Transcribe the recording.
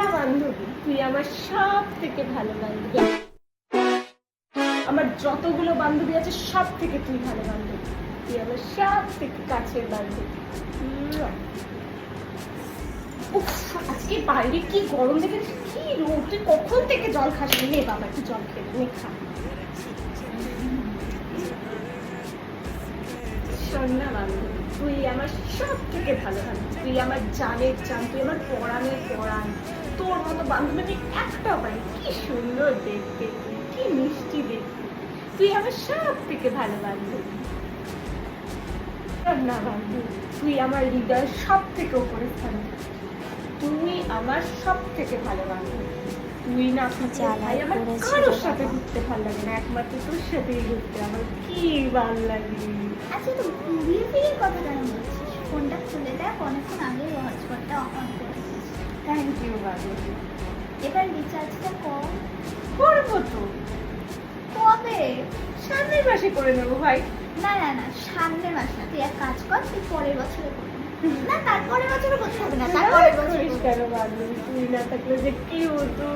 না বান্ধবী, তুই আমার সব থেকে ভালো বান্ধবী। আমার যতগুলো বান্ধবী আছে সব থেকে তুই ভালো বান্ধবী। তুই আমার সব থেকে কাছের বান্ধবী। উফ, আজকে বাইরে কি গরম দেখেছিস, কি রোদ, তুই কখন থেকে জল খাসনি? নে বাবা, একটু জল খেয়ে নে, খা। শোন না বান্ধবী, তুই আমার সব থেকে ভালো বান্ধবী। তুই আমার জানের জান, তুই আমার পরাণের পরাণ। তোর মতো বান্ধবী আমি একটাও পাই। কি সুন্দর দেখতে তুই, কি মিষ্টি দেখতে। তুই আমার সব থেকে ভালো বান্ধবী। শোন না বান্ধবী, তুই আমার হৃদয়ের সব থেকে উপরে স্থান। তুই আমার সব থেকে ভালো বান্ধবী। তুই না থাকলে ভাই আমার কারোর সাথে ঘুরতে ভালো লাগে না, একমাত্র তোর সাথেই ঘুরতে আমার কি ভালো লাগে। আচ্ছা, তো ঘুরিয়ে ফিরিয়ে কথা কেন বলছিস? ফোনটা খুলে দেখ, অনেকক্ষণ আগে হটস্পটটা অন করেছিস। থ্যাংক ইউ বান্ধবী। এবার রিচার্জটা কর। করবো তো, কবে? সামনের মাসে করে নেবো ভাই। না না না, সামনের মাস না, তুই এক কাজ কর, তুই পরের বছরে করবি। না, তারপরের বছরে করতে হবে না, তারপরের বছরে করিস কেন বান্ধবী? তুই না থাকলে যে কি হতো।